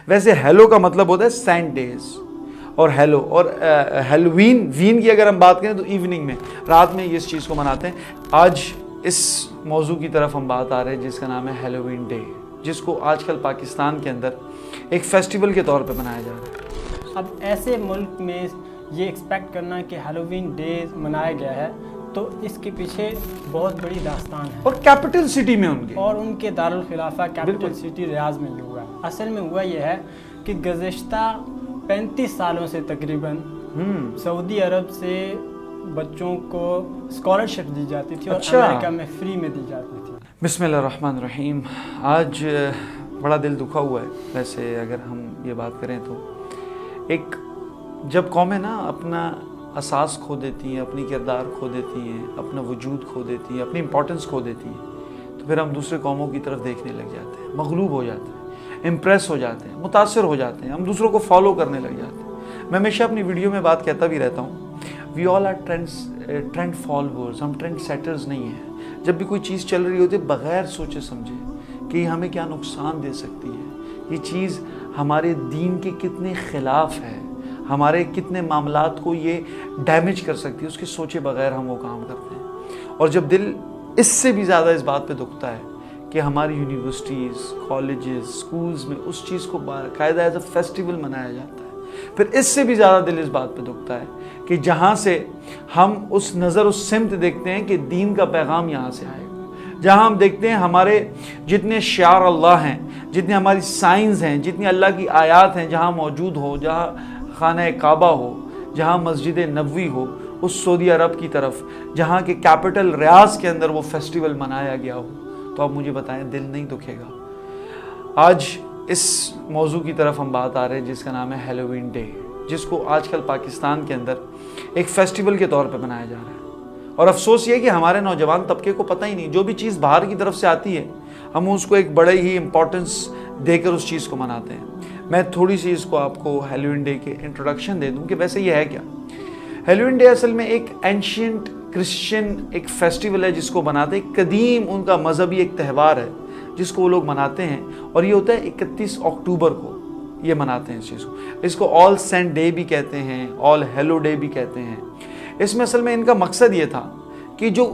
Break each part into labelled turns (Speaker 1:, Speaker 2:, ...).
Speaker 1: वैसे हेलो का मतलब होता है सेंट डेज और हेलो, और हेलोवीन वीन की अगर हम बात करें तो इवनिंग में, रात में इस चीज़ को मनाते हैं। आज इस मौजू की तरफ हम बात आ रहे हैं जिसका नाम है हेलोवीन डे, जिसको आजकल पाकिस्तान के अंदर एक फेस्टिवल के तौर पे मनाया जा रहा है।
Speaker 2: अब ऐसे मुल्क में ये एक्सपेक्ट करना कि हेलोवीन डे मनाया गया है तो इसके पीछे बहुत बड़ी दास्तान है,
Speaker 1: और कैपिटल सिटी में
Speaker 2: उनके दारुल खिलाफा कैपिटल सिटी रियाज में हुआ। असल में हुआ यह है कि गुज़श्ता 35 सालों से तकरीबन सऊदी अरब से बच्चों को स्कॉलरशिप दी जाती थी और अमेरिका में फ्री में दी जाती थी।
Speaker 1: बिस्मिल्लाहिर्रहमानिर्रहीम। आज बड़ा दिल दुखा हुआ है। वैसे अगर हम ये बात करें तो एक जब कौमें ना अपना असास खो देती हैं, अपनी किरदार खो देती हैं, अपना वजूद खो देती हैं, अपनी इंपॉर्टेंस खो देती हैं, तो फिर हम दूसरे कौमों की तरफ देखने लग जाते हैं, मगलूब हो जाते हैं, इम्प्रेस हो जाते हैं, मुतासर हो जाते हैं, हम दूसरों को फॉलो करने लग जाते हैं। मैं हमेशा अपनी वीडियो में बात कहता भी रहता हूँ, we all are trend followers, हम ट्रेंड सेटर्स नहीं हैं। जब भी कोई चीज़ चल रही होती है बग़ैर सोचे समझे कि हमें क्या नुकसान दे सकती है, ये चीज़ हमारे दीन के कितने ख़िलाफ़ है, हमारे कितने मामलात को ये डैमेज कर सकती है, उसके सोचे बगैर हम वो काम करते हैं। और जब दिल इससे भी ज़्यादा इस बात पे दुखता है कि हमारी यूनिवर्सिटीज़, कॉलेजेस, स्कूल्स में उस चीज़ को बाकायदा एज अ फेस्टिवल मनाया जाता है, फिर इससे भी ज़्यादा दिल इस बात पे दुखता है कि जहाँ से हम उस नज़र उस सिमत देखते हैं कि दीन का पैगाम यहाँ से आएगा, जहाँ हम देखते हैं हमारे जितने शार अल्लाह हैं, जितने हमारी साइंस हैं, जितनी अल्लाह की आयात हैं जहाँ मौजूद हो, जहाँ खाना काबा हो, जहाँ मस्जिद नबवी हो, उस सऊदी अरब की तरफ जहाँ के कैपिटल रियाज के अंदर वो फेस्टिवल मनाया गया हो, तो आप मुझे बताएं दिल नहीं दुखेगा। आज इस मौजू की तरफ हम बात आ रहे हैं जिसका नाम है हेलोवीन डे, जिसको आजकल पाकिस्तान के अंदर एक फेस्टिवल के तौर पे मनाया जा रहा है। और अफसोस ये कि हमारे नौजवान तबके को पता ही नहीं, जो भी चीज़ बाहर की तरफ से आती है हम उसको एक बड़े ही इम्पोर्टेंस देकर उस चीज़ को मनाते हैं। मैं थोड़ी सी इसको आपको हेलोवीन डे के इंट्रोडक्शन दे दूं कि वैसे ये है क्या। हेलोवीन डे असल में एक एंशिएंट क्रिश्चियन एक फेस्टिवल है जिसको मनाते हैं, कदीम उनका मजहबी एक त्यौहार है जिसको वो लोग मनाते हैं, और ये होता है 31 अक्टूबर को ये मनाते हैं इस चीज़ को। इसको ऑल सेंट डे भी कहते हैं, ऑल हेलो डे भी कहते हैं। इसमें असल में इनका मकसद ये था कि जो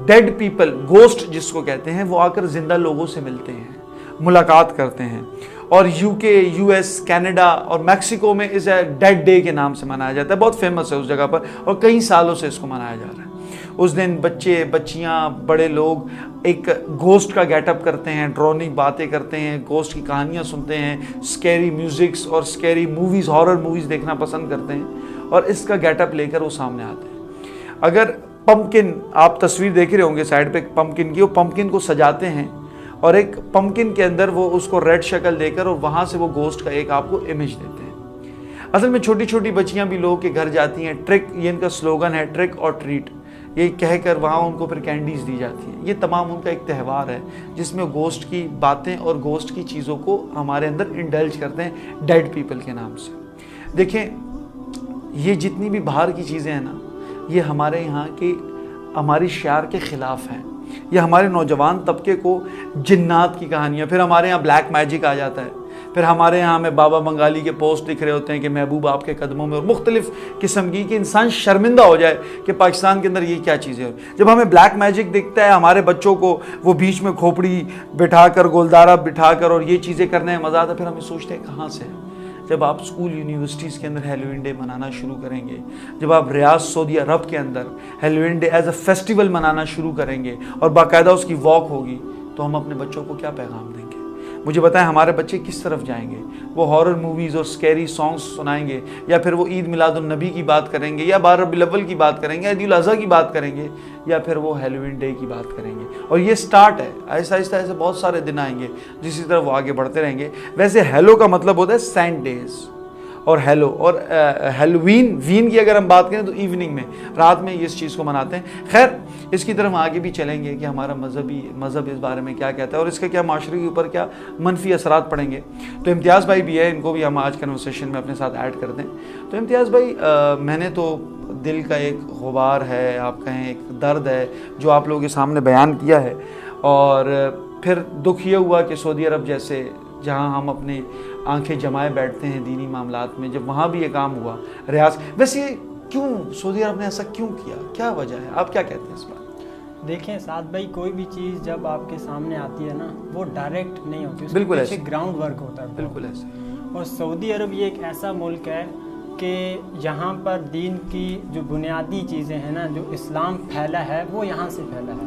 Speaker 1: डेड पीपल, गोस्ट जिसको कहते हैं, वो आकर जिंदा लोगों से मिलते हैं, मुलाकात करते हैं। और यूके, यूएस, कनाडा और मैक्सिको में इसे डेड डे के नाम से मनाया जाता है, बहुत फेमस है उस जगह पर, और कई सालों से इसको मनाया जा रहा है। उस दिन बच्चे, बच्चियां, बड़े लोग एक गोस्ट का गेटअप करते हैं, ड्रोनिक बातें करते हैं, गोस्ट की कहानियां सुनते हैं, स्कैरी म्यूजिक्स और स्कैरी मूवीज़, हॉरर मूवीज़ देखना पसंद करते हैं, और इसका गेटअप लेकर वो सामने आते हैं। अगर पम्पकिन, आप तस्वीर देख रहे होंगे साइड पे पम्पकिन की, वो पम्पकिन को सजाते हैं और एक पम्पकिन के अंदर वो उसको रेड शक्ल देकर और वहाँ से वो गोस्ट का एक आपको इमेज देते हैं। असल में छोटी छोटी बच्चियाँ भी लोगों के घर जाती हैं, ट्रिक, ये इनका स्लोगन है, ट्रिक और ट्रीट, ये कहकर वहाँ उनको फिर कैंडीज़ दी जाती हैं। ये तमाम उनका एक त्यौहार है जिसमें गोस्ट की बातें और गोस्ट की चीज़ों को हमारे अंदर इंडल्ज करते हैं डेड पीपल के नाम से। देखें, ये जितनी भी बाहर की चीज़ें हैं ना, ये हमारे यहाँ की हमारी शार के ख़िलाफ़ हैं। ये हमारे नौजवान तबके को जिन्नात की कहानियाँ, फिर हमारे यहाँ ब्लैक मैजिक आ जाता है, फिर हमारे यहाँ में बाबा बंगाली के पोस्ट दिख रहे होते हैं कि महबूब आपके कदमों में, और मुख्तलिफ किस्म की कि इंसान शर्मिंदा हो जाए कि पाकिस्तान के अंदर ये क्या चीज़ें हो। जब हमें ब्लैक मैजिक दिखता है, हमारे बच्चों को वो बीच में खोपड़ी बिठाकर, गोलदारा बिठाकर और ये चीज़ें करने में मज़ा आता है, फिर हमें सोचते हैं कहाँ से है। जब आप स्कूल, यूनिवर्सिटीज़ के अंदर हेलोवीन डे मनाना शुरू करेंगे, जब आप रियाज, सऊदी अरब के अंदर Halloween day as a festival मनाना शुरू करेंगे और बाकायदा उसकी वॉक होगी, तो हम अपने बच्चों को क्या पैगाम देंगे? मुझे बताएं, हमारे बच्चे किस तरफ जाएंगे? वो हॉरर मूवीज़ और स्कैरी सॉन्ग्स सुनाएंगे, या फिर वो ईद मिलादुन नबी की बात करेंगे, या 12 रबीउल अव्वल की बात करेंगे, ईद उल अज़हा की बात करेंगे, या फिर वो हेलोवीन डे की बात करेंगे? और ये स्टार्ट है, ऐसा ऐसा ऐसे बहुत सारे दिन आएंगे जिसी तरफ वो आगे बढ़ते रहेंगे। वैसे हेलो का मतलब होता है सेंट डेज और हेलो, और हेलोवीन वीन की अगर हम बात करें तो इवनिंग में, रात में इस चीज़ को मनाते हैं। खैर, इसकी तरफ आगे भी चलेंगे कि हमारा मज़हब इस बारे में क्या कहता है और इसके क्या माशरे के ऊपर क्या मनफी असरात पड़ेंगे। तो इम्तियाज़ भाई भी है, इनको भी हम आज कन्वर्सेशन में अपने साथ ऐड कर दें। तो इम्तियाज़ भाई, मैंने तो दिल का एक गुबार है, आप कहें एक दर्द है जो आप लोगों के सामने बयान किया है, और फिर दुख ये हुआ कि सऊदी अरब जैसे, जहाँ हम अपने आंखें जमाए बैठते हैं दीनी मामलात में, जब वहाँ भी ये काम हुआ रियाज, वैसे क्यों सऊदी अरब ने ऐसा क्यों किया, क्या वजह है, आप क्या कहते हैं इस बार?
Speaker 2: देखें साद भाई, कोई भी चीज़ जब आपके सामने आती है ना, वो डायरेक्ट नहीं होती,
Speaker 1: बिल्कुल
Speaker 2: ऐसे ग्राउंड वर्क होता है।
Speaker 1: बिल्कुल ऐसे।
Speaker 2: और सऊदी अरब ये एक ऐसा मुल्क है कि यहाँ पर दीन की जो बुनियादी चीज़ें हैं ना, जो इस्लाम फैला है वो यहाँ से फैला है।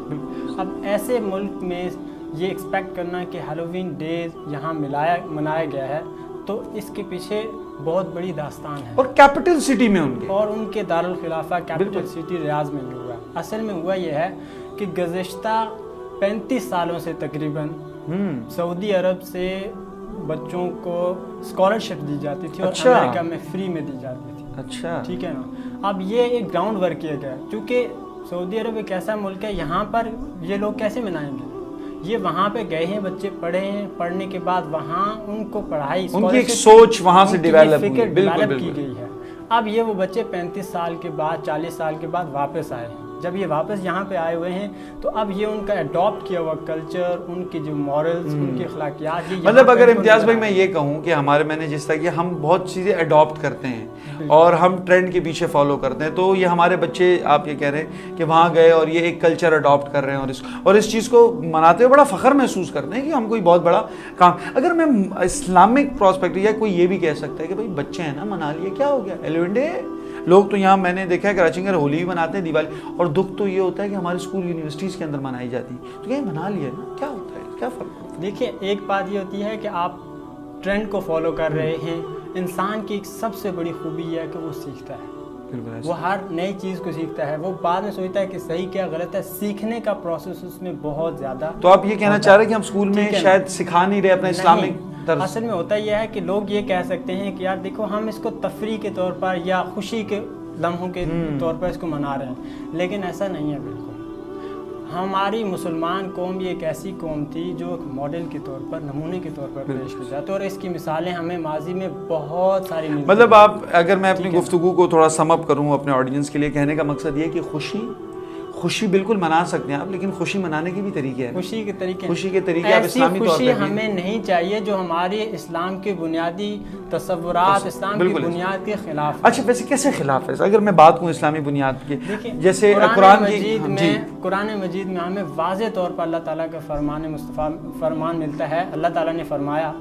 Speaker 2: अब ऐसे मुल्क में ये एक्सपेक्ट करना कि हैलोवीन डे यहाँ मनाया गया है, तो इसके पीछे बहुत बड़ी दास्तान है।
Speaker 1: और कैपिटल सिटी में
Speaker 2: उनके दारुल खिलाफा कैपिटल सिटी रियाज में भी हुआ। असल में हुआ ये है कि गुज़िश्ता 35 सालों से तकरीबन सऊदी अरब से बच्चों को स्कॉलरशिप दी जाती थी, और अमेरिका में फ्री में दी जाती थी।
Speaker 1: अच्छा, ठीक
Speaker 2: है ना। अब ये एक ग्राउंड वर्क किया गया, क्योंकि सऊदी अरब एक ऐसा मुल्क है, यहाँ पर ये लोग कैसे मनाएंगे, ये वहाँ पे गए हैं, बच्चे पढ़े हैं, पढ़ने के बाद वहाँ उनको पढ़ाई,
Speaker 1: उनकी एक सोच वहाँ से डेवलप
Speaker 2: की गई है। अब ये वो बच्चे 35 साल के बाद, 40 साल के बाद वापस आए हैं। जब ये वापस यहाँ पे आए हुए हैं, तो अब ये उनका अडॉप्ट किया हुआ कल्चर, उनकी जो मॉरल्स, उनकी अखलाकियात,
Speaker 1: मतलब अगर इम्तियाज़ भाई मैं ये कहूँ कि हमारे, मैंने जिस तरह कि हम बहुत चीज़ें अडॉप्ट करते हैं और हम ट्रेंड के पीछे फॉलो करते हैं, तो ये हमारे बच्चे, आप ये कह रहे हैं कि वहाँ गए और ये एक कल्चर अडॉप्ट कर रहे हैं और इस चीज़ को मनाते हुए बड़ा फ़ख्र महसूस करते हैं कि हम कोई बहुत बड़ा काम। अगर मैं इस्लामिक प्रोस्पेक्टिव, या कोई ये भी कह सकता है कि भाई बच्चे हैं ना, मना लिए, क्या हो गया, हैलोवीन डे। लोग तो यहाँ मैंने देखा है कराची में होली भी मनाते हैं, दिवाली, और दुख तो ये होता है कि हमारे स्कूल यूनिवर्सिटीज़ के अंदर मनाई जाती है, तो क्या मना लिया ना, क्या होता है, क्या फ़र्क होता है?
Speaker 2: देखिए, एक बात ये होती है कि आप ट्रेंड को फॉलो कर रहे हैं। इंसान की एक सबसे बड़ी खूबी है कि वो सीखता है, वो हर नई चीज़ को सीखता है, वो बाद में सोचता है कि सही क्या गलत है, सीखने का प्रोसेस उसमें बहुत ज़्यादा।
Speaker 1: तो आप ये कहना चाह रहे हैं कि हम स्कूल में शायद सिखा नहीं रहे अपना इस्लामिक?
Speaker 2: असल में होता यह है कि लोग ये कह सकते हैं कि यार देखो, हम इसको तफरी के तौर पर या खुशी के लम्हों के तौर पर इसको मना रहे हैं, लेकिन ऐसा नहीं है बिल्कुल। हमारी मुसलमान कौम ये एक ऐसी कौम थी जो एक मॉडल के तौर पर, नमूने के तौर पर पेश की जाती है, और इसकी मिसालें हमें माजी में बहुत सारी मिलती।
Speaker 1: मतलब आप, अगर मैं अपनी गुफ्तगू को थोड़ा सम अप करूँ अपने ऑडियंस के लिए, कहने का मकसद ये कि खुशी बिल्कुल मना सकते हैं आप, लेकिन खुशी मनाने के भी तरीके हैं।
Speaker 2: खुशी के
Speaker 1: तरीके आप इस्लामी तौर पे,
Speaker 2: हमें नहीं चाहिए जो हमारे इस्लाम के बुनियादी तसव्वुरात, इस्लाम की बुनियाद के खिलाफ।
Speaker 1: अच्छा, वैसे कैसे खिलाफ है? अगर मैं बात करूं इस्लामी बुनियाद की, जैसे
Speaker 2: कुरान मजीद में हमें वाज़े तौर पर अल्लाह ताला का फरमान मिलता है। अल्लाह ताला ने फरमाया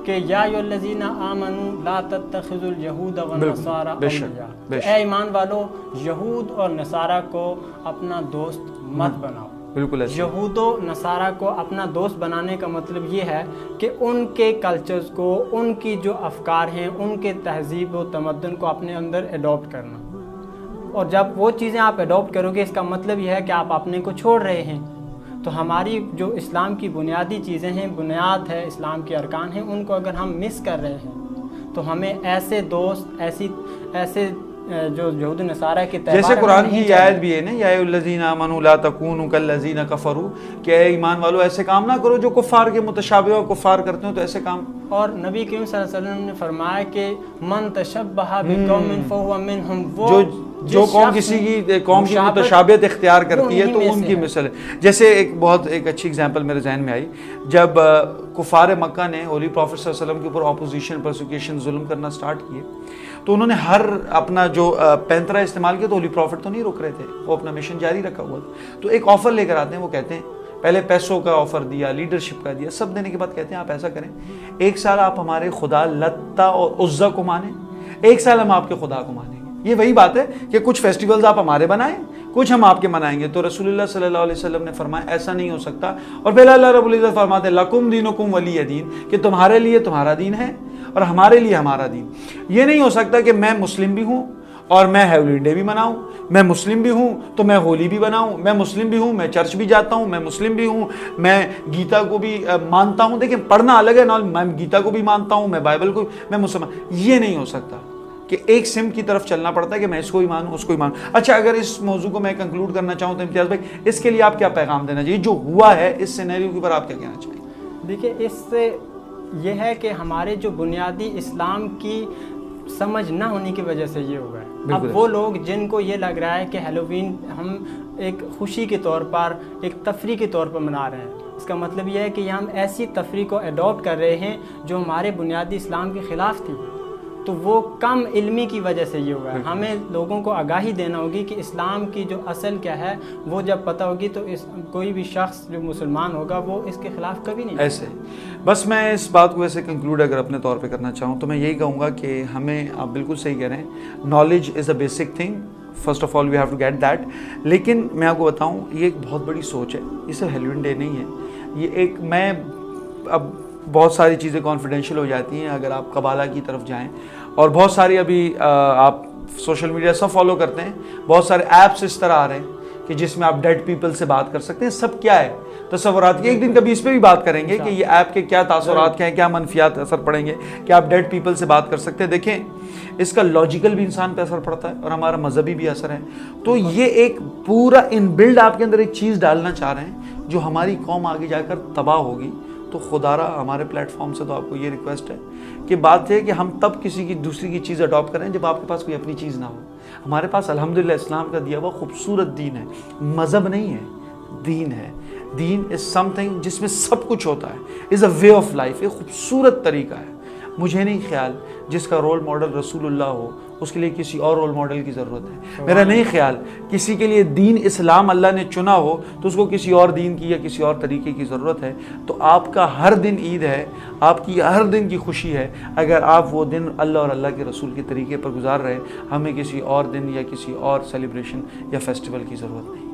Speaker 2: कि या अय्युहल्लज़ीना आमनू ला तत्तखिज़ुल यहूद व नसारा औलिया, ऐ ईमान वालो, यहूद और नसारा को अपना दोस्त मत बनाओ।
Speaker 1: बिल्कुल,
Speaker 2: यहूद और नसारा को अपना दोस्त बनाने का मतलब ये है कि उनके कल्चर्स को, उनकी जो अफकार हैं, उनके तहजीब व तमद्दुन को अपने अंदर एडॉप्ट करना। और जब वो चीज़ें आप एडॉप्ट करोगे, इसका मतलब यह है कि आप अपने को छोड़ रहे हैं। तो हमारी जो इस्लाम की बुनियादी चीज़ें हैं, बुनियाद है, इस्लाम के अरकान हैं, उनको अगर हम मिस कर रहे हैं, तो हमें ऐसे दोस्त, ऐसे जो यहूद नसारा के,
Speaker 1: जैसे कुरान की आयत भी है ना, या अय्युहल्लज़ीना आमनू ला तकूनू कल्लज़ीना कफ़रू, कि ईमान वालों ऐसे काम ना करो जो कुफ़ार के मुतशाबिह कुफ़ार करते हो, तो ऐसे काम।
Speaker 2: और नबी करीम सल्लल्लाहु अलैहि वसल्लम ने फरमाया कि मन तशब्बह बिक़ौमिन फहुवा मिनहुम, वो
Speaker 1: जो कौम किसी की कौम की मुतशाबियत इख्तियार करती है, तो उनकी मिसल है। जैसे एक अच्छी एग्जांपल मेरे जहन में आई, जब कुफ़ार मक्का ने होली प्रॉफिट सल्लल्लाहु अलैहि वसल्लम के ऊपर ऑपोजिशन, परसिक्यूशन, जुल्म करना स्टार्ट किए, तो उन्होंने हर अपना जो पैंतरा इस्तेमाल किया, तो होली प्रॉफिट तो नहीं रुक रहे थे, वो अपना मिशन जारी रखा हुआ था। तो एक ऑफ़र लेकर आते हैं, वो कहते हैं, पहले पैसों का ऑफ़र दिया, लीडरशिप का दिया, सब देने के बाद कहते हैं आप ऐसा करें, 1 साल आप हमारे खुदा लत्ता और उज़्ज़ा को माने, 1 साल हम आपके खुदा को मानेंगे। ये वही बात है कि कुछ फेस्टिवल्स आप हमारे बनाएं, कुछ हम आपके मनाएंगे। तो रसूलुल्लाह सल्लल्लाहु अलैहि वसल्लम ने फरमाया ऐसा नहीं हो सकता, और फिर अल्लाह रब्बुल इज़्ज़त फरमाते लकुम दीनुकुम वलिय दीन, कि तुम्हारे लिए तुम्हारा दीन है और हमारे लिए हमारा दीन। ये नहीं हो सकता कि मैं मुस्लिम भी हूँ और मैं हैलोवीन डे भी मनाऊं, मैं मुस्लिम भी हूँ तो मैं होली भी बनाऊं, मैं मुस्लिम भी हूँ, मैं चर्च भी जाता हूँ, मैं मुस्लिम भी हूँ, मैं गीता को भी मानता हूँ। देखिए, पढ़ना अलग है ना, मैं गीता को भी मानता हूँ, मैं बाइबल को, मैं मुसलमान। ये नहीं हो सकता कि एक सिम की तरफ चलना पड़ता है कि मैं इसको ही मानूं, उसको ही मानूं। अच्छा, अगर इस मौजू को मैं कंक्लूड करना चाहूँ तो इम्तियाज़ भाई, इसके लिए आप क्या पैगाम देना चाहिए? जो हुआ है इस सिनेरियो के ऊपर आप क्या कहना चाहिए?
Speaker 2: देखिए, इससे ये है कि हमारे जो बुनियादी इस्लाम की समझ ना होने की वजह से ये हुआ है। अब वो लोग जिनको ये लग रहा है कि हैलोवीन हम एक खुशी के तौर पर, एक तफरी के तौर पर मना रहे हैं, इसका मतलब यह है कि हम ऐसी तफरीह को अडॉप्ट कर रहे हैं जो हमारे बुनियादी इस्लाम के ख़िलाफ़ थी। तो वो कम इल्मी की वजह से ये हुआ है। हमें लोगों को आगाही देना होगी कि इस्लाम की जो असल क्या है वो जब पता होगी तो कोई भी शख्स जो मुसलमान होगा वो इसके ख़िलाफ़ कभी नहीं
Speaker 1: ऐसे। बस मैं इस बात को वैसे कंक्लूड अगर अपने तौर पे करना चाहूँ तो मैं यही कहूँगा कि हमें, आप बिल्कुल सही कह रहे हैं, knowledge is a basic thing, first of all we have to get that. लेकिन मैं आपको बताऊँ, ये एक बहुत बड़ी सोच है, ये सिर्फ हेलोइन डे नहीं है। ये एक, मैं अब बहुत सारी चीज़ें कॉन्फिडेंशियल हो जाती हैं अगर आप कबाला की तरफ जाएं, और बहुत सारी अभी आप सोशल मीडिया सब फॉलो करते हैं, बहुत सारे ऐप्स इस तरह आ रहे हैं कि जिसमें आप डेड पीपल से बात कर सकते हैं। सब क्या है? तस्वुरात की। एक दिन कभी इस पर भी बात करेंगे कि ये ऐप के क्या तासुरात क्या हैं, क्या मनफियात असर पड़ेंगे कि आप डेड पीपल से बात कर सकते हैं। देखें, इसका लॉजिकल भी इंसान पे असर पड़ता है और हमारा मजहबी भी असर है। तो ये एक पूरा इनबिल्ड आपके अंदर एक चीज़ डालना चाह रहे हैं जो हमारी कौम आगे जाकर तबाह होगी। तो खुदारा हमारे प्लेटफॉर्म से तो आपको ये रिक्वेस्ट है कि बात है कि हम तब किसी की दूसरी की चीज़ अडॉप्ट करें जब आपके पास कोई अपनी चीज़ ना हो। हमारे पास अल्हम्दुलिल्लाह इस्लाम का दिया हुआ खूबसूरत दीन है, मज़हब नहीं है, दीन है। दीन इज़ समथिंग जिसमें सब कुछ होता है, is a way of life, एक खूबसूरत तरीका है। मुझे नहीं ख्याल जिसका रोल मॉडल रसूलुल्लाह हो उसके लिए किसी और रोल मॉडल की ज़रूरत है। मेरा नहीं ख्याल किसी के लिए दीन इस्लाम अल्लाह ने चुना हो तो उसको किसी और दीन की या किसी और तरीके की ज़रूरत है। तो आपका हर दिन ईद है, आपकी हर दिन की खुशी है अगर आप वो दिन अल्लाह और अल्लाह के रसूल के तरीके पर गुजार रहे। हमें किसी और दिन या किसी और सेलिब्रेशन या फेस्टिवल की ज़रूरत नहीं।